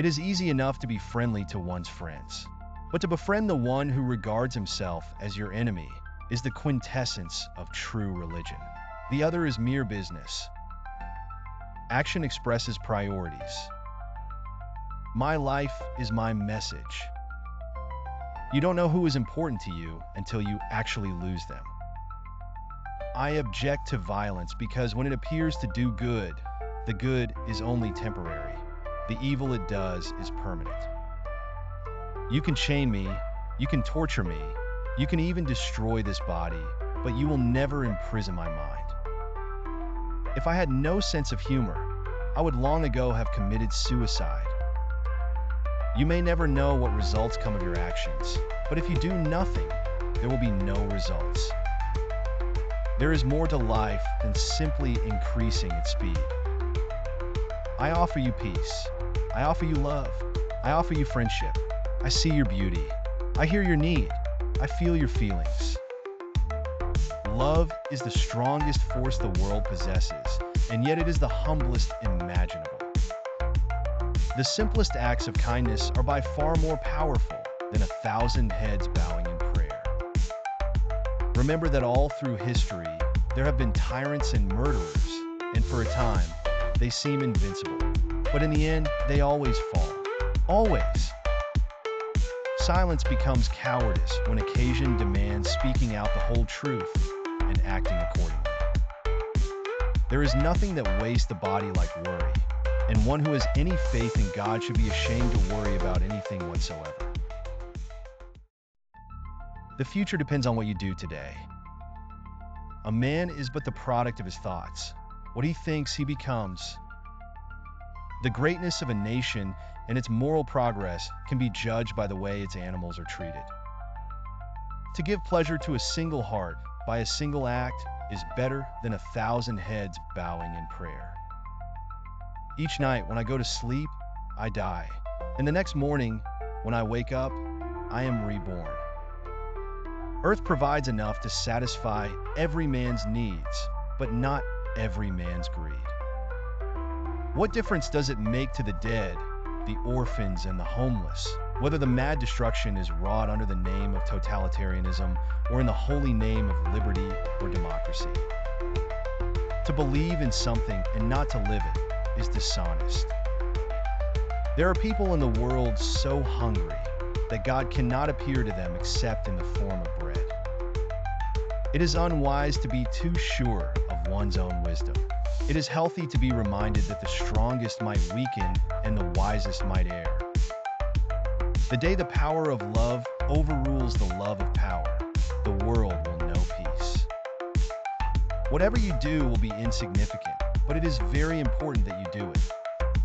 It is easy enough to be friendly to one's friends, but to befriend the one who regards himself as your enemy is the quintessence of true religion. The other is mere business. Action expresses priorities. My life is my message. You don't know who is important to you until you actually lose them. I object to violence because when it appears to do good, the good is only temporary. The evil it does is permanent. You can chain me, you can torture me, you can even destroy this body, but you will never imprison my mind. If I had no sense of humor, I would long ago have committed suicide. You may never know what results come of your actions, but if you do nothing, there will be no results. There is more to life than simply increasing its speed. I offer you peace. I offer you love. I offer you friendship. I see your beauty. I hear your need. I feel your feelings. Love is the strongest force the world possesses, and yet it is the humblest imaginable. The simplest acts of kindness are by far more powerful than 1,000 heads bowing in prayer. Remember that all through history, there have been tyrants and murderers, and for a time, they seem invincible. But in the end, they always fall. Always. Silence becomes cowardice when occasion demands speaking out the whole truth and acting accordingly. There is nothing that wastes the body like worry, and one who has any faith in God should be ashamed to worry about anything whatsoever. The future depends on what you do today. A man is but the product of his thoughts. What he thinks, he becomes. The greatness of a nation and its moral progress can be judged by the way its animals are treated. To give pleasure to a single heart by a single act is better than 1,000 heads bowing in prayer. Each night when I go to sleep, I die. And the next morning, when I wake up, I am reborn. Earth provides enough to satisfy every man's needs, but not every man's greed. What difference does it make to the dead, the orphans, and the homeless, whether the mad destruction is wrought under the name of totalitarianism or in the holy name of liberty or democracy? To believe in something and not to live it is dishonest. There are people in the world so hungry that God cannot appear to them except in the form of bread. It is unwise to be too sure of one's own wisdom. It is healthy to be reminded that the strongest might weaken and the wisest might err. The day the power of love overrules the love of power, the world will know peace. Whatever you do will be insignificant, but it is very important that you do it.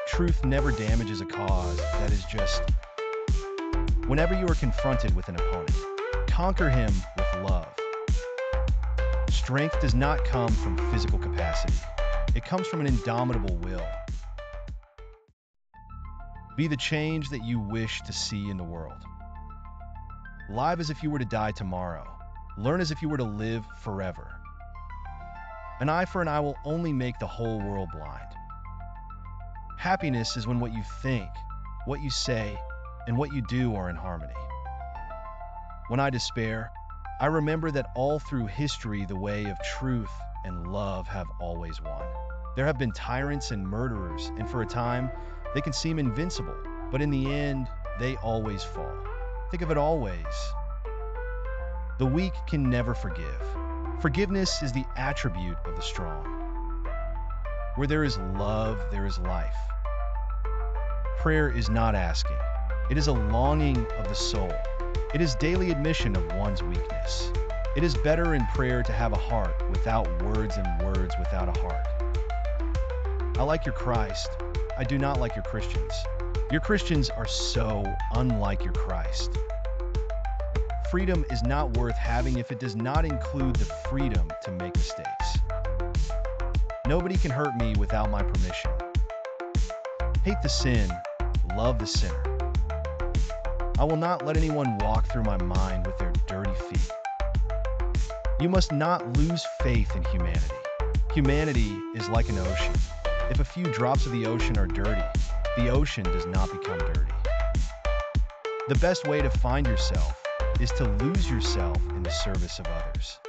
Truth never damages a cause that is just. Whenever you are confronted with an opponent, conquer him with love. Strength does not come from physical capacity. It comes from an indomitable will. Be the change that you wish to see in the world. Live as if you were to die tomorrow. Learn as if you were to live forever. An eye for an eye will only make the whole world blind. Happiness is when what you think, what you say, and what you do are in harmony. When I despair, I remember that all through history the way of truth and love have always won. There have been tyrants and murderers, and for a time, they can seem invincible, but in the end, they always fall. Think of it always. The weak can never forgive. Forgiveness is the attribute of the strong. Where there is love, there is life. Prayer is not asking. It is a longing of the soul. It is daily admission of one's weakness. It is better in prayer to have a heart without words and words without a heart. I like your Christ. I do not like your Christians. Your Christians are so unlike your Christ. Freedom is not worth having if it does not include the freedom to make mistakes. Nobody can hurt me without my permission. Hate the sin, love the sinner. I will not let anyone walk through my mind with their dirty feet. You must not lose faith in humanity. Humanity is like an ocean. If a few drops of the ocean are dirty, the ocean does not become dirty. The best way to find yourself is to lose yourself in the service of others.